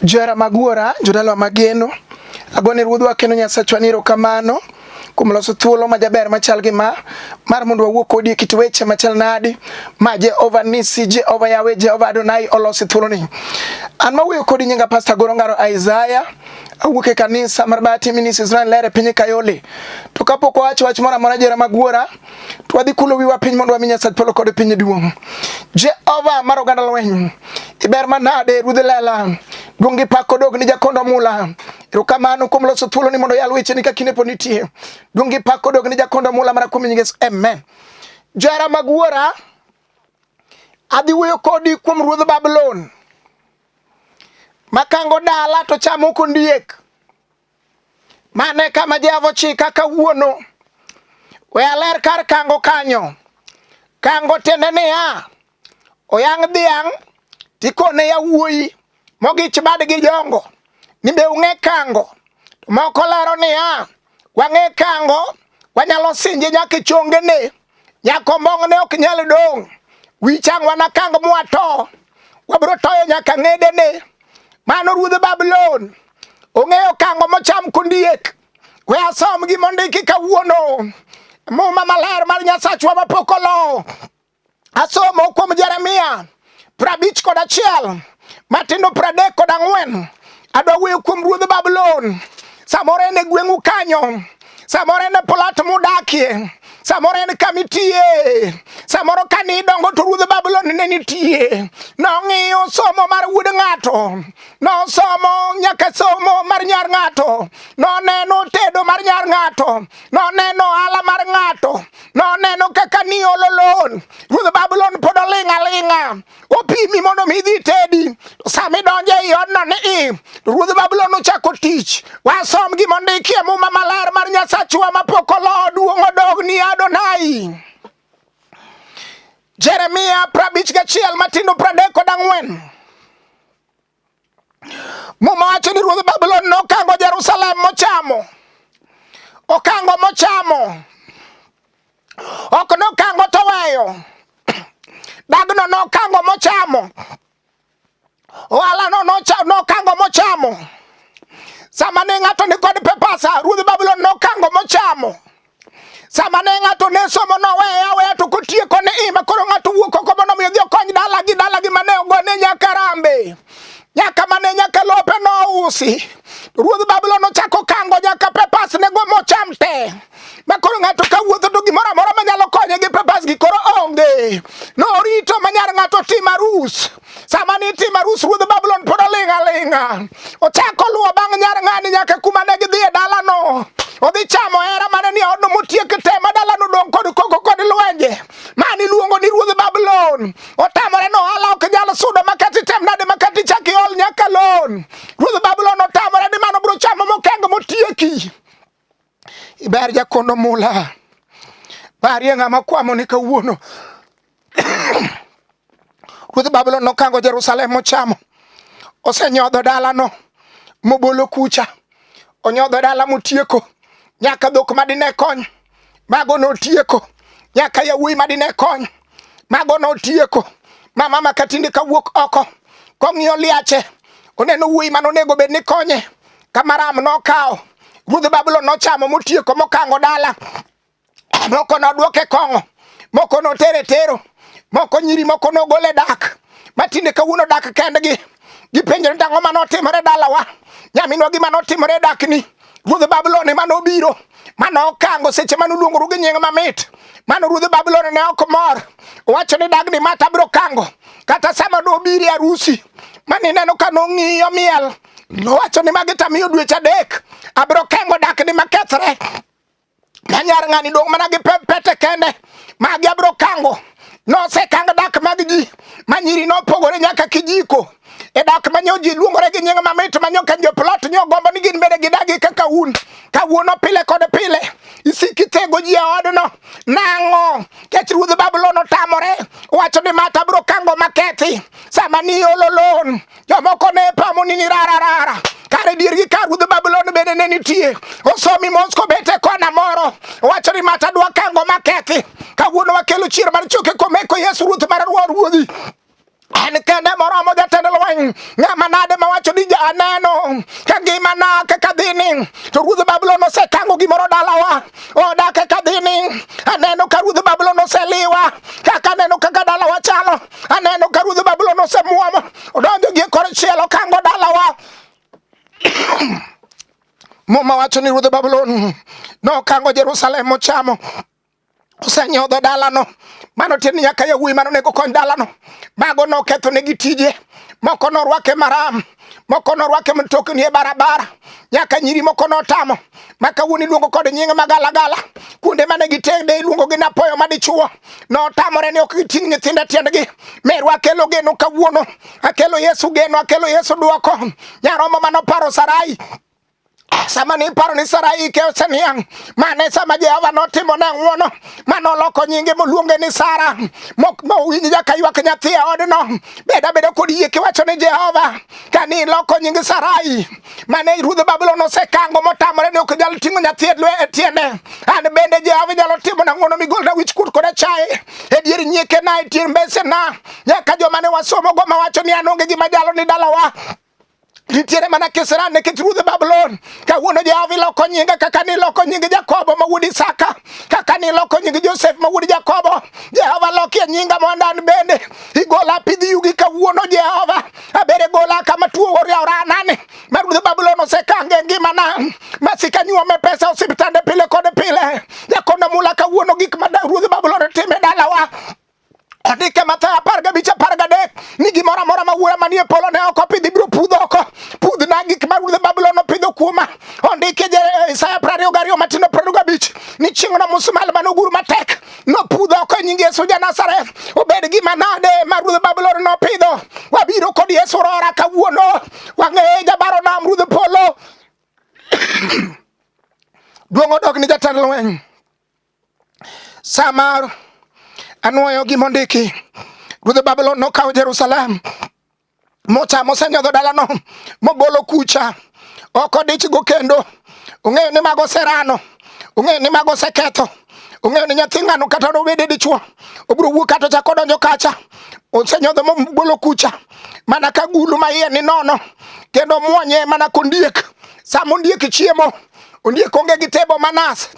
Jara magwora, jodalo mageno, agone ruodhwa kendo Nyasachwa ni erokamano kuom loso thuolo majaber machal gi mar mondo wawuo kodi e kit weche machal nadi ma Jehova Nisi, Jehova Yawe, Jehova Adonai olosi thuolo ni. An mawuoyo kodi nyinga Pastor Goro ngaro Isaiah, awuok e kanisa mar Bati Ministries Israel lere piny Kayole. To kapok wacho wach moro amora jara magwora, to wadhi kulo wiwa piny mondo wami Nyasach polo kod piny duong'. Jehova mar oganda lweny, iber manade ruodh lela, dongi pako dog ni jakondo mula. Erokamano kuom loso thuolo ni mondo yal weche ni kakine po nitie. Dongi pako dog ni jakondo mula mara kuom Yesu. Amen. Jara magwora, adhi wuoyo kodi kuom ruodh Babylon. Makango dala to chamo kondiek. Mane kama Jehova chika kawuono. We aler kar kango kanyo. Kango tende niya. Oyang dhiang' tikone yawuoyi mogich badgi jongo. Nimbe ung'e kango. Moko lero niya. Wang'e kango. Wanyalo sinje nyaka chongene. Nyaka ombong'ne ok nyal dong'. Wichang' wana kango mwato. Wabro toyo nyaka ng'edene. Mano ruodh Babylon. Ong'eyo kango mocham kondiek. We asom gi mondiki kawuono. Muma maler mar Nyasachwa mapok olo. Asomo kuom Jeremia 51 matindo 34. Adwa wuoyo kuom ruodh Babylon. Samoro en e gweng'u kanyo. Samoro en e plot mudakie. Samoro en kamitie. Samoro kani dongo to ruodh Babylon ne nitie. Nong'iyo somo mar wuod ng'ato. No somo nyaka somo mar nyar ng'ato. No neno tedo mar nyar ng'ato. No neno ala mar ng'ato. No neno kaka ni ololon. Ruodh Babylon pod olinga. Opimi mondo mi dhi tedi. Sami donje i odno ni ruodh Babylon ochako tich. Wasom gi mondiki e muma maler mar Nyasachwa mapok olo duong' odog ni Adonai. Jeremia 51 matindo 34. Muma wacho ni ruodh Babylon nokango Jerusalem mochamo. Okango mochamo. Ok nokango toweyo. Dagno nokango mochamo. Oala nokango mochamo. Sama ne ng'ato ni kod pepasa, ruodh Babylon nokango mochamo. Sama ne ng'ato ne somo noweya to kotieko ne ima koro ng'ato wuok oko mondo mi odhi okony dalagi mane ogone nyaka rambe. Nyaka mane nyaka lope no usi. Ruodh Babylon ochako kango nyaka pepas ne go mocham te. Ma koro ng'ato ka wuotho to gimoro amora manyalo konye gi pepas gi koro onge. No rito manyar ng'ato timarus. Sama ni timarus ruodh Babylon pod olinga. Ochako luwo bang' nyar ng'ani nyaka kuma ne gidhi e dala no. Odhi chamo hera mane ni odno motiek te madala no dong kod koko kod lwenje. Mani luongo ni ruodh Babylon. Otamore no hala ok nyalo sudo makati tem nade makati chaki ol nyaka lon. Ruodh Babylon otamore ni mano bro chamo mokengo motieki. Iber jakondo mula. Bari ng'ama kwamo ni kawuono. Ruodh Babylon nokango Jerusalem mochamo. Osenyodho dala no mobolo kucha. Onyodho dala motieko. Nyaka dhok madine kony. Mago notieko. Nyaka yawuoyi madine kony. Mago notieko. Mama makatinde kawuok oko. Kong'iyo liache. Oneno wuoyi manonego bed ni konye. Kamaram nokao. Ruodh Babylon nochamo motieko mokango dala. Moko nodwoke kong'o. Moko notere tero. Moko nyiri moko nogole dak. Matinde kawuono dak kendgi. Gipenjore tang'o manotimore dalawa. Nyaminwa gima notimore dakni. Ruodh Babylon mano biro. Mano kango seche mano luongo gi nying mamit. Mano ruodh Babylon ne ok mor. Owacho ni dagni mata biro kango. Kata sama do biri arusi. Mani neno ka nong'iyo miel. Nowacho ni magi tamiyo dweche 3. Abiro kango dakni makethre. Manyar ng'ani dong mana gi pete kende. Magi abiro kango. No se kango dak mag ji. Manyiri no pogore nyaka kijiko. E dak manyo ji luongore gi nying mamit manyo kan jo plot nyo gombo ni gin bede gidagi kaka un. Kawuono pile kod pile. Isiki tego ji odno. Nang'o. Kech ruodh Babylon otamore. Wacho ni mata bro kango makethi. Sama ni ololon. Jomoko ne pamo ni rara. Kare dirgi ka ruodh Babylon bede ne nitie. Osomi Mosko bete kona moro. Wacho ni mata dwa kango makethi. Kawuono wakelo chiro mar choke komeko Yesu ruoth mar ruodhi. an kende moromo jatend lweny ng'ama nade mawacho ni aneno ka ngimana kaka dhini to ruodh Babulon osekango gimoro dalawa odake ka dhini aneno ka ruodh Babulon oseliwa kaka aneno kaka dalawa chalo aneno ka ruodh Babulon osemuomo odonjo gi kor chielo kango dalawa moma wacho ni ruodh Babulon no kango Jerusalem mochamo osenyodho dalano mano tieni nyaka yawuoyi mano nego kony dalano mago no ketho negi tije moko no rwake maram moko no rwake mtokni e barabara nyaka nyiri moko no tamo maka wuni luongo kod nying magalagala kunde mane gitende iluongo gi napoyo madichuo no tamore ni ok giting nyithinde tiendgi merwa kelo geno kawuono akelo Yesu geno akelo Yesu duoko nyaromo mano paro Sarai sama ni paro ni Sarai ke oseniang mane sama Jehova notimo ne ng'wono mano loko nyinge moluonge ni Sara mowinji jaka ywak nyathi e odno beda kod yie kiwacho ni Jehova kani loko nyinge Sarai mane ruodh Babulon osekango motamore ni ok nyal ting'o nyathi e tiende an bende Jehova nyalo timo na ng'wono migolna wich kuot kod chaye e dier nyieke na e tier mbese na nyaka joma ne wasomo go mawacho ni an onge gima jalo ni dalawa nitiere mana kisran ne ruodh Babulon kawuono Jehova loko nyinga kaka ni loko nying Jakobo ma wuod Isaka kaka ni loko nying Joseph ma wuod Jakobo Jehova lokie nyinga mondo an bende igola pidhi yugi kawuono Jehova abere gola kama tuo ora nane ma ruodh Babulon osekange ngimana masika nyuome pesa osiptande pile kod pile jakono mula kawuono gik ma ruodh Babulon time dalawa Odike Mathayo 15:13 ni gimoro amora mawuora manie polo ne oko pidhi biro pudho oko pudh na gik ma ruodh Babulon opidho kuoma ondike Isaiah 22:25 ni chieng'no musmal manoguru matek no pudho oko nying Yesu Janazareth obed gima nade ma ruodh Babulon nopidho wabiro kod Yesu rora kawuono wang'e jabaro nam ruodh polo duong' odok ni jatend lweny Samar anuoyo gimondiki ruodh Babulon nokawo Jerusalem mochamo osenyodho dalano mobolo kucha oko dich go kendo ong'eyo ni mago serano ong'eyo ni mago seketho ong'eyo ni nyathi ng'ano kata nobede dichuo obiro wuok kata chako donjo kacha osenyodho mobolo kucha mana ka gulu ma iye ni nono kendo muonye mana kondiek samo ondiek chiemo ondiek onge gi tebo manas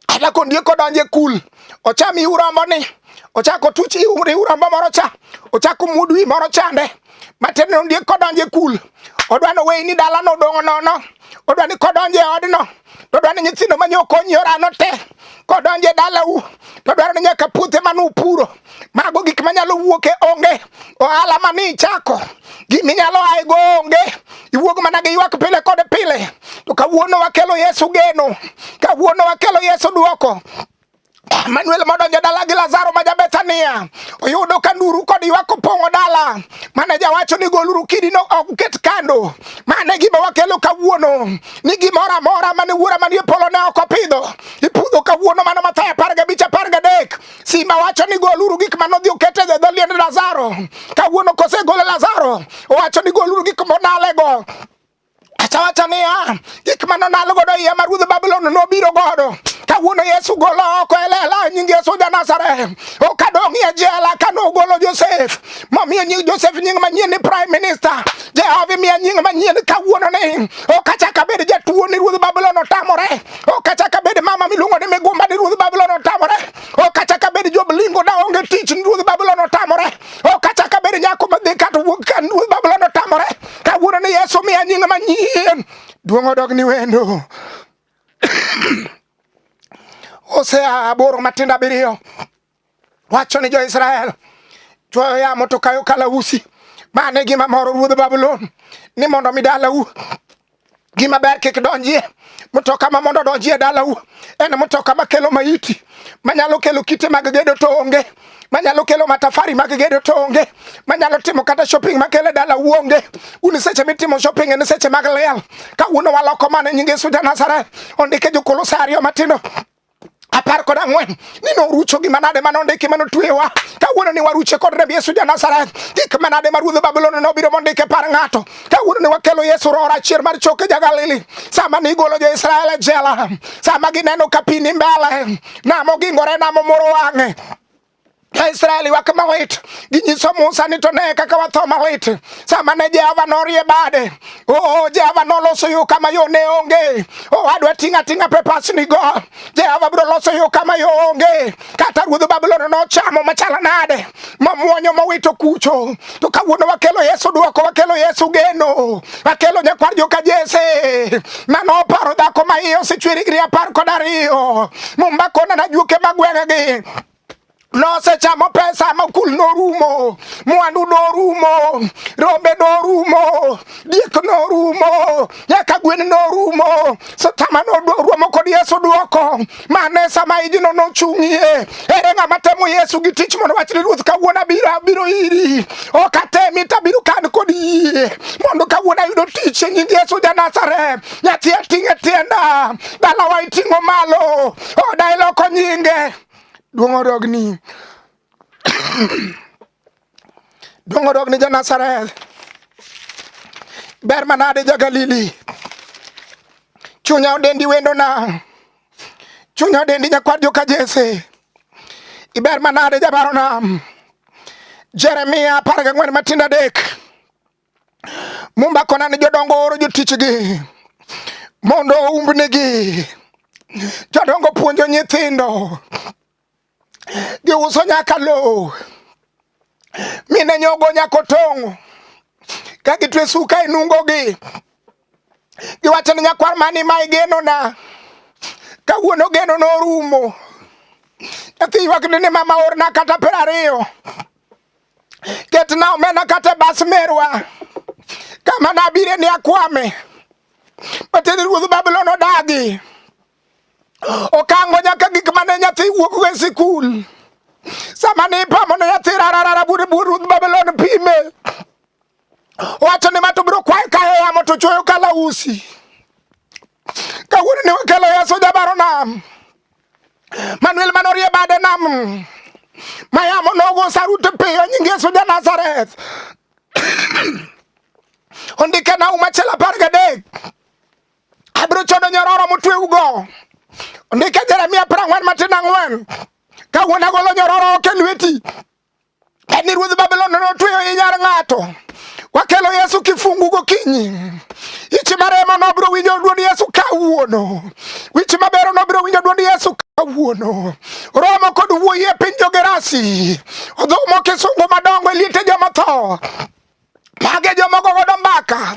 ada kondiek odonje kul ochami urombo ni ochako tuchi urombo moro cha ochako mudwi moro chande matene ondiek kodonje kul odwano wei ni dala no dongo nono odwani kodonje odno odwani nyithindo manyokonyi orano te kodonje dala u odwaro ni nyaka puothe manu puro mago gik manyalo wuoke onge ohala mani chako gimi nyalo ai go onge iwuog mana gi ywak pile kod pile to kawuono wakelo Yesu geno kawuono wakelo Yesu duoko Manuel modonjo dala gi Lazaro ma Bethania oyudo ka nduru kod ywak opong'o dala mane jawacho ni goluru kidi no oket kando mane gima wakelo kawuono ni gimoro amora mane wuora manie polo ne ok opidho ipudho kawuono mano Mathayo 15:13 Simba wacho ni goluru gik manodhi okete e dho liend Lazaro kawuono kosegolo Lazaro owacho ni goluru gik monalego achawacha niya gik manonalgo do iye ma ruodh Babulon nobiro godo kawuono Yesu golo oko elela nying Yesu Janazareth okadong'i e jela kano golo Joseph momiyo nying Joseph nying manyien ni prime minister Jehova miya nying manyien kawuono ni okachaka bed jatuo ni ruodh Babulon otamore okachaka bed mama miluongo ni Migumba ni ruodh Babulon otamore okachaka bed joblingo da onge tich ni ruodh Babulon otamore okachaka bed nyako madhi kata wuok kan ruodh Babulon otamore kawuono ni Yesu miya nying manyien duong' odog ni wendo Hosea 8:7 wacho ni jo-Israel chwoyo yamo to kayo kalausi mane gima moro ruodh Babulon ni mondo mi dalau gima ber kik donjie mutoka ma mondo donjie dalau en mutoka makelo maiti manyalo kelo kite mag gedo to onge manyalo kelo matafari mag gedo to onge manyalo timo kata shopping makele dala uonge uni seche mitimo shopping en seche mag liel ka uno waloko mane nyinge Yesu Janazareth ondike jo Kolosario matindo 14 ni no rucho gi manade manondiki manotwewa kawuono ni waruche kod Rabbi Yesu Janazareth gik manade ma ruodh Babulon no biro mondike par ng'ato kawuono ni wakelo Yesu rora chier mar choke jagalili sama ni golo jo Israel e jela sama gineno kapini mbele namo gingore namo moro wang'e Israeli wak malit ginyiso Musa ni to ne kaka watho malit sama ne Jehova norie bade. Jehova noloso yo kama yo ne onge. Adwa tinga pepas ni go. Jehova bro loso yo kama yo onge. Kata ruodh Babylon no chamo machala nade mamuonyo mawito kucho. To kawuono wakelo Yesu duoko, wakelo Yesu geno, wakelo nyakwar joka Jese mano paro dhako ma iyo sichwiri gri 12 mumbako na juke magwengegi. No se chamo pesa makul no rumo, mwandu no rumo, rombe no rumo, diek no rumo, nyaka gwen no rumo, satama no rumo kod Yesu duoko. Mane sama ijino no chung'ie. Ere ng'ama temo Yesu gi tich mondo wach ni Ruoth kawuono biro iri. Okatemi tabiru kan kod yie mondo kawuono ayudo tich e nying Yesu ja Nazareth. Nyathi ating'e tienda, dalawa iting'o malo, oda iloko nyinge. Duong'o dogni ja Nazareth. Ber manade ja Galili. Chunya odendi wendo na. Chunya odendi nyakwar joka Jese. Iber manade ja Baronam. Jeremia 14 matinda dek. Mumba kona ni jodongo oro jotichgi mondo umbnegi. Jodongo puonjo nyithindo. Giuso nyaka lo. Mine nyogo nyako tong'. Ka gitwe suka e nungogi. Giwacho ni nyakwar mani ma igeno na. Kawuono geno no rumo. Nyathi ywak ni mama orna kata 20. Ketna omena kata bas merwa. Kama nabire ni akwame. Bateni Ruodh Babylon odagi. Okango nyaka gik mane nyathi wuok e sikul. Sama ni pamo ne nyathi rarara buru Ruodh Babylon pime. Wacho ni mato biro kwayo kayo yamo to choyo kala usi. Kawuono ni wakelo Yesu ja Baronam. Manuel manorie bade nam. Mayamo nogo sarute peyo nying Yesu ja Nazareth. Ondike na umachela 13. Abiro chodo nyororo mutwe ugo. Ondike Jeremia 14:4. Kawuono golo nyororo ke lweti. Eni Ruodh Babylon no tweyo inyar ng'ato. Wakelo Yesu kifungu gokinyi. Ichi maremo no biro winjo duond Yesu kawuono. Wichi mabero no biro winjo duond Yesu kawuono. Romo kod wuoyi e piny Jogerasi. Odhomo kisungu madongo liete joma tho. Mage joma gogo mbaka.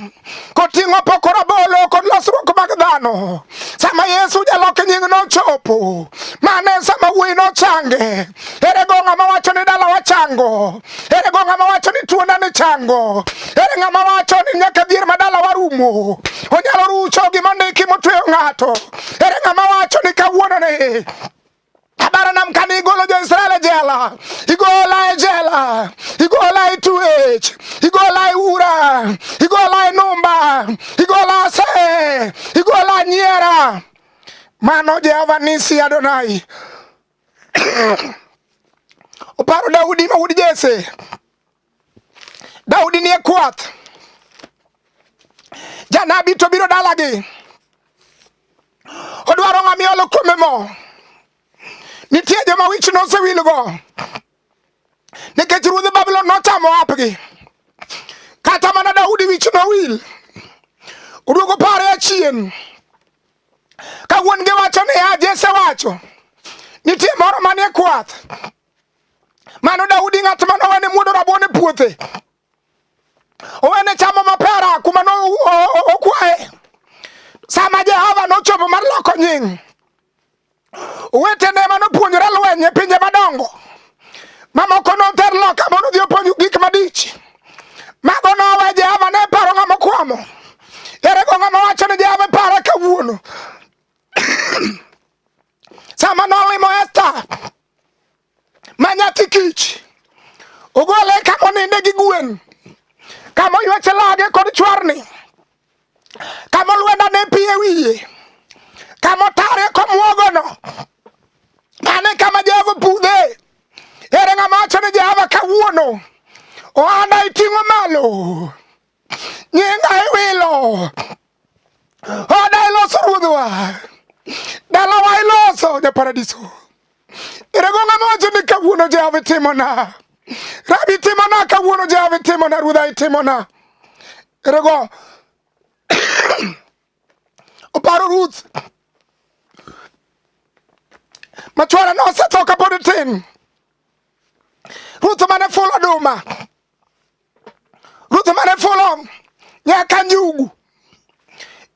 Koting'o pokora bolo kod losruok mag dhano. Sama Yesu jaloke nying no chopo. Mane sama wuoyi no change. Ere go ng'ama wacho ni dala wachango. Ere go ng'ama wacho ni tuona ni chango. Ere ng'ama wacho ni nyaka dhier madala warumo. Onyalo rucho gimondiki motweyo ng'ato. Ere ng'ama wacho ni kawuono ni Baronam kan igolo jo Israel e jela. Igola e jela. Igola e tuech. Igola e ura. Igola e numba. Igola se. Igola nyiera. Mano Jehova Nisi Adonai. Oparo Daudi ma wuod Jese. Daudi ni e kwath. Janabi to biro dalagi. Odwaro ng'ama iolo kuome mo. Nitie joma wich nosewilgo. Nikech Ruodh Babylon nochamo apgi. Kata mana Daudi wich nowil. Uduogo pare achien. Ka wuon gi wacho ni Jese wacho. Nitie moro manie kwath. Mano Daudi ng'at manowene muodo rabuon e puothe. Owene chamo mapera kuma no okwaye. Sama Jehova nochopo mar loko nying. Wetene manopuonjore lweny e pinje madongo. Mamoko noter loka mondo dhi opuonj gik madich. Mago nowe Jehova ne paro ng'ama kwamo. Ere go ng'ama wacho ni Jehova para kawuono. Sama nolimo Esta ma nyathi kich. Ogole kama oninde gi gwen. Kama oyweche lage kod chwarni. Kama lwenda ne pi e wiye. Kama tare komwogono. Mane kama Jehova pudhe. Ere ng'ama wacho ni Jehova kawuono. Ohanda iting'o malo. Nyinga iwilo. Oda iloso ruodhwa. Dalawa iloso ja paradiso. Ere go ng'ama wacho ni kawuono Jehova timona. Rabi timona kawuono Jehova timona, Ruodh timona. Ere go oparo Ruth machwara no osetho kapod tin. Ruth mane fulo oduma, Ruth mane fulo nyaka njugu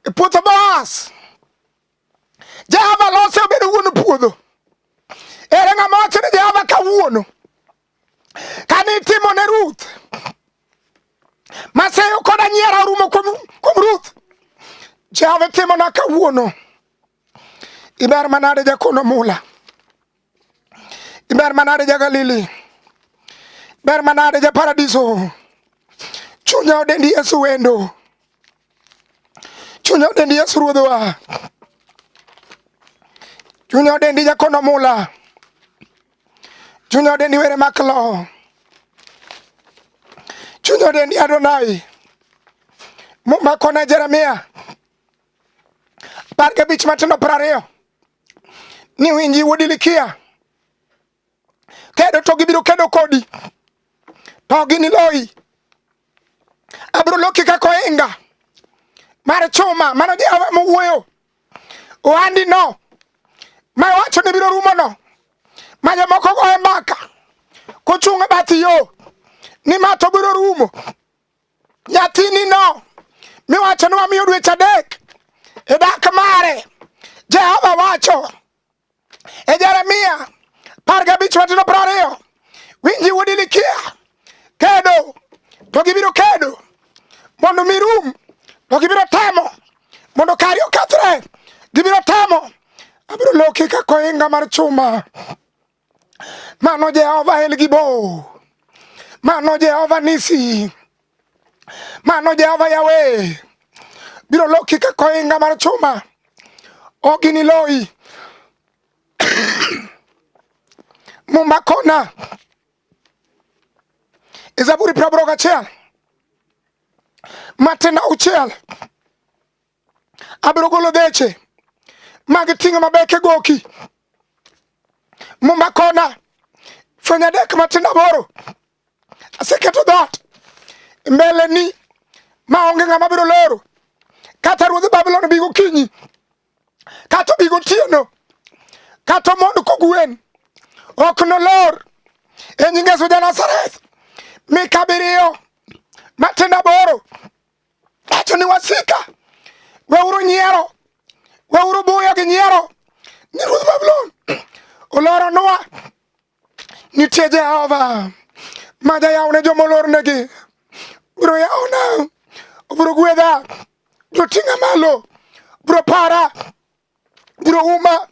e puotho Boaz. Jehova lose obedo wuon puodho. Ere ng'ama wacho ni Jehova kawuono kani timo ne Ruth maseyo koda nyiero orumo kuom Ruth, Jehova timona kawuono. Iber manade jakono mula, iber manade jagalili, ber manade japaradiso. Chunya odendi Yesu wendo, chunya odendi Yesu Ruodhwa, chunya odendi jakono mula, chunya odendi were maklo, chunya odendi Adonai. Makona Jeremia 15 matindo 20 ni winji wuodi likia kedo to gibiro kedo kodi to giniloi. Abro loki ka koinga mar chuma mano Jehova mawuoyo ohandi no ma wacho ni biro rumo no ma jomoko goe mbaka kochung' e bath yo ni ma to biro rumo. Nyathini no miwacho ni wamiyo dweche 3 e dak mare, Jehova wacho e Jeremia 15 matindo 20 winji wuodi likia kedo to gibiro kedo mondo mirum, to gibiro temo mondo kari okethre, gibiro temo. Abiro loki ka koinga mar chuma. Mano Jehova El Gibo, mano Jehova Nisi, mano Jehova Yahweh. Biro loki ka koinga mar chuma oginiloi. Mumakona Zaburi 81 matindo 6 abiro golo deche mag ting'o mabeke goki. Mumakona fwenya 3 matindo 8 aseketo dhoot mbele ni maonge ng'ama biro loro. Kata ruodh Babylon bigo kinyi, kata bigo tieno, kata mondo kogwen ok nolor e nying Yesu ja Nazareth. Mika 7 matindo 8 wacho ni wasika weuru nyiero, weuru buya gi nyiero ni ruodh Babylon oloronwa. Nitie Jehova ma jayawne jomolornegi, biro yawna, biro gwedha, biro ting'a malo, biro para, biro uma.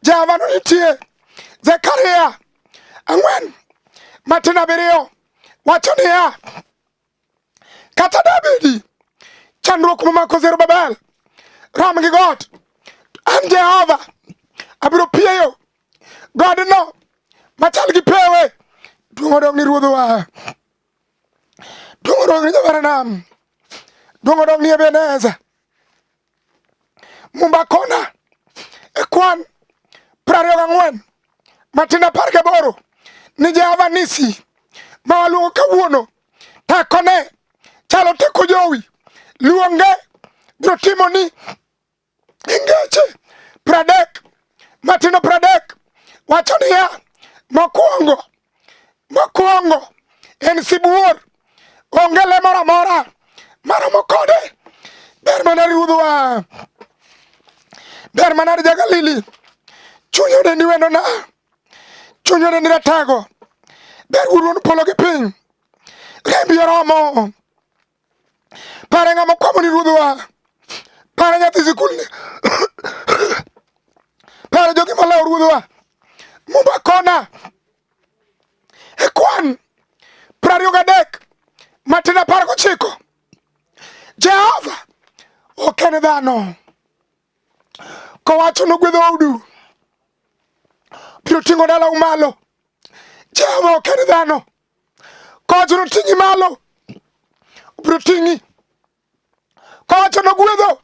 Jehova no nitie. Zekaria 4 matindo 7 wacho niya, kata Daudi chandruok momako Zerubabel rom gi got, an Jehova abiro pieyo godno machal gi pewe. Duong' odong' ni Ruodhwa, duong' odong' ni Jabaranam, duong' odong' ni Ebeneza. Mumakona e kwan 24 matindo 18 ni Jehova Nisi ma waluongo kawuono. Tekone chalo teko jowi, luonge biro timoni ingeche 30 matindo 30 wacho niya, mokwongo en sibuor, onge le moro amora maromo kode. Ber mana Ruodhwa, ber mana jagalili, chunya odendi wendona, chunya odendi ratego. Ber wuon polo gi piny, rembi oromo. Pare ng'ama okwamoni Ruodhwa, pare nyathi sikul ni pare jogi moleo Ruodhwa. Mumakona e kwan 23 matindo 19 Jehova ok en dhano kowacho nogwedho udu biro ting'o dalau malo. Jehova ok en dhano kowacho noting'i malo biro ting'i, kowacho nogwedho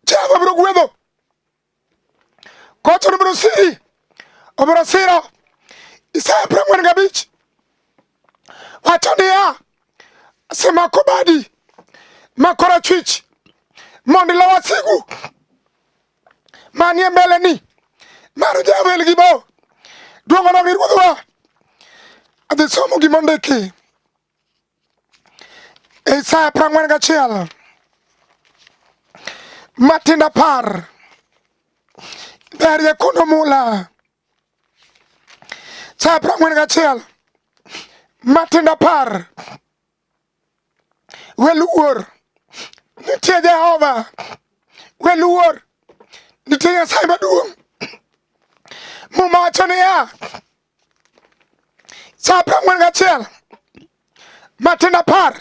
Jehova biro gwedho, kowacho nobiro siri obiro siro. Isaiah 45 wacho niya, asemako badi makora chwich mondo ilo wasigu manie mbele ni mar javel gi bo duongo no gi ruodhwa. Adhi somo gimondiki Isaiah 41 matinda par berye kuno mula. Isaiah 41 matinda par weluor nitie Jehova, weluor nitie Nyasaye maduong' muma wacho niya, Isaiah 41 matinda par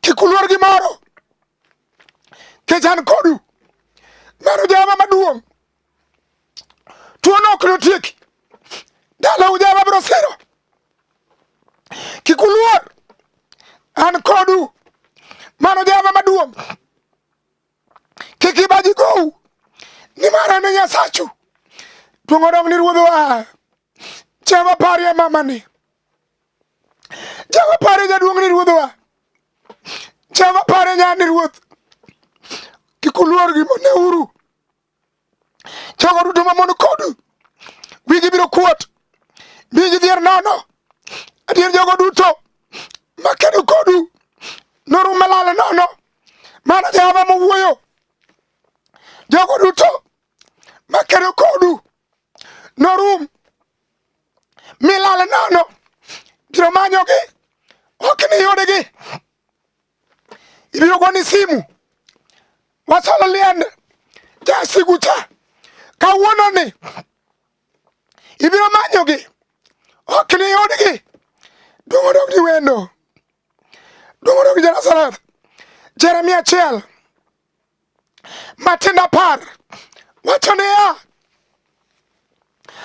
kik uluor gimoro kech an kodu mano Jehova maduong'. Tuono ok notieki, dalau Jehova biro siro. Kik uluor, an kodu mano Jehova maduong'. Kik ibaji gou nimar an e Nyasachu. Duong' odong ni Ruodhwa. Jehova parie mamani, Jehova parie jaduong' ni Ruodhwa, Jehova parie nyani Ruoth. Kik uluor gimaneuru. Jogo duto mamon kodu wigi biro kuot, bigi dhier nono. Adier jogo duto makedo kodu norum malal nono, mano Jehova mawuoyo. Jogo duto makedo kodu norum milal nono, biro manyogi ok ni yudgi. Ibiro goni simu wasolo liende jasigu cha kawuono ni, ibiro manyogi ok ni yudgi. Duong' odog ni wendo, duong' odog ni Nazareth. Jeremia 1 matinda par wacho niya,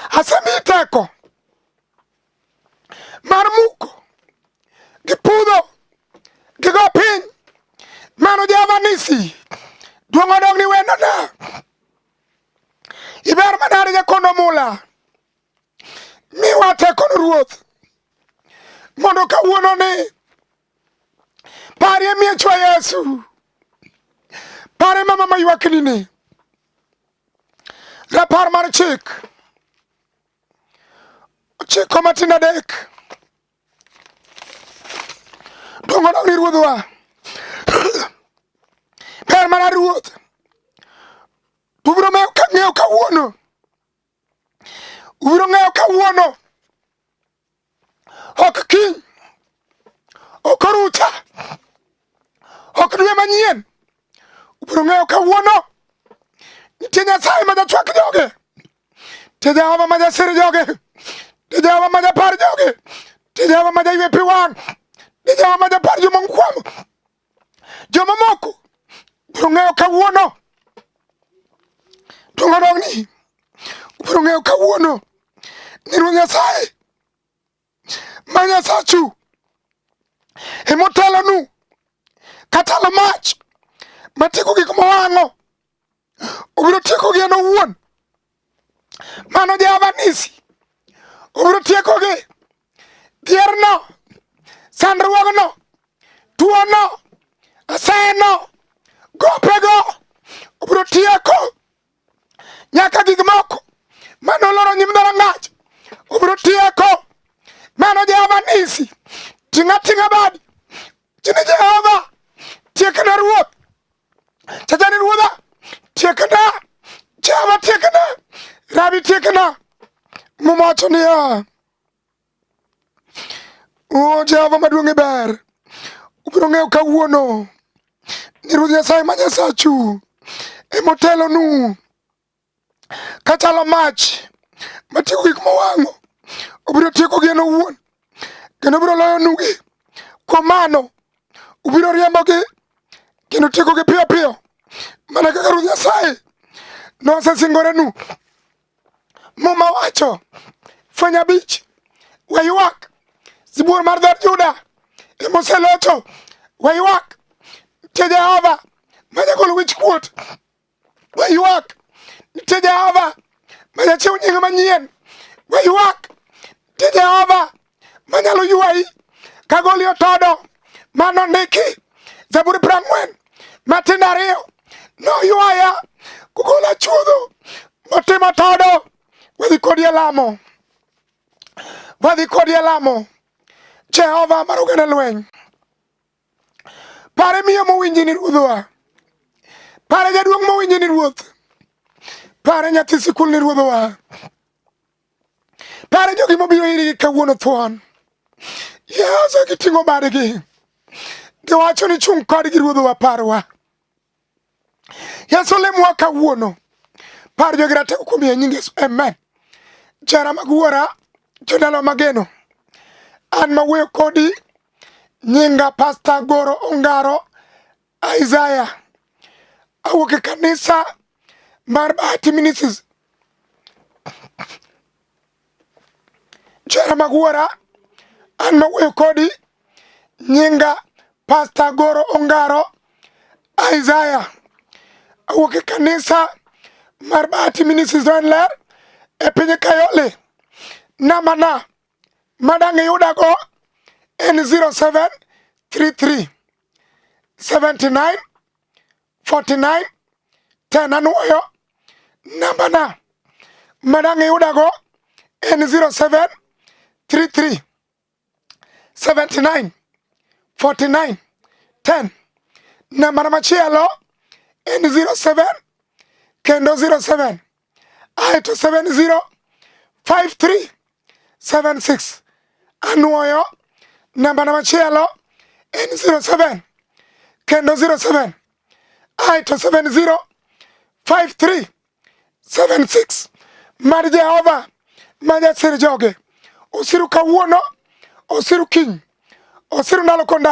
asemi teko mar muko gi pudho gi go piny, mano Jehova nisi. Duong' odog ni wendo na, iber manade jakono mula, miwa tekono Ruoth mondo kawuono ni parie miechwa Yesu, pare mama maywakni ni. Rapar mar chik ochiko matin adek. Duong' odog ni Ruodhwa. Per mana Ruoth, ubiro ng'eyo kawuono, ubiro ng'eyo kawuono, ok kiny, ok orucha, ok dwe manyien. Ubiro ng'eyo kawuono nitie Nyasaye ma jachwak joge, nitie Jehova ma jasir joge, nitie Jehova ma japar joge, nitie Jehova ma jaywe pi wang', nitie Jehova ma japar joma mokwamo. Joma moko ubiro ng'eyo kawuono. Duong' odog ni ubiro ng'eyo kawuono ni Ruoth Nyasaye ma Nyasachu emotelonu katalo mach matieko gik mowang'o, obiro tiekogi en owuon. Mano Jehova nisi, obiro tiekogi. Dhierno, sandruogno, tuono, aseno, gopego, obiro tieko. Nyaka gik moko manoloro nyim dhorangach obiro tieko. Mano Jehova nisi. Ting'a badi chini Jehova tiekna Ruoth. Chachani Ruodha tiekna, Jehova tiekna, Rabi tiekna. Mumacho niya, o Jehova maduong' e ber, ubiro ng'eyo kawuono ni Ruoth Nyasaye ma Nyasachu emotelonu kachalo mach matieko gik mowang'o, obiro tiekogi en owuon kendo obiro loyonugi. Kuom mano ubiro riembogi kendo tiekogi piyo piyo, mana kaka Ruoth Nyasaye nosesingorenu. Muma wacho Fweny 5 waywak, sibuor mar dhood Juda emoselocho, waywak, nitie Jehova ma jagolo wich kuot, waywak, nitie Jehova ma jachiw nying manyien, waywak, Ti Jehova manyalo yuayi kagoli otodo mano ndiki Zaburi 40 matindo 2 noywaya kugola chuodho motimo todo. Wadhi kodi e lamo. Jehova mar oganda lweny, pare miyo mowinji ni ruodhwa, pare jaduong' mowinji ni ruoth, pare nyathi sikul ni ruodhwa, pare jogi mobiro iri kawuono thuon. Yesu giting'o badgi, giwacho ni chung' kodgi ruodhwa parwa. Yesu lemwa kawuono, par jogi ratego kuom nying Yesu. Amen. Jara mag wuora, jodalo mageno, an mawuoyo kodi nyinga Pastor Goro Ongaro Isaiah. Awuok e kanisa mar Bahati Ministries. Jara mag wuora, an mawuoyo kodi nyinga Pastor Goro Ongaro Isaiah. Awuok e kanisa mar Bahati Ministries ler e piny Kayole. Namba na madang' yudago en 0733 79 49 10. Anuoyo namba na madang' yudago en 0733 79 49 10. Namba na machielo en 07 kendo 07 aeto 70 53 76. Anuoyo namba na machielo en 07 kendo 07 aeto 70 53 76. Mar Jehova majasir joge osiru kawuono, osiru kiny, osiru ndalo konda.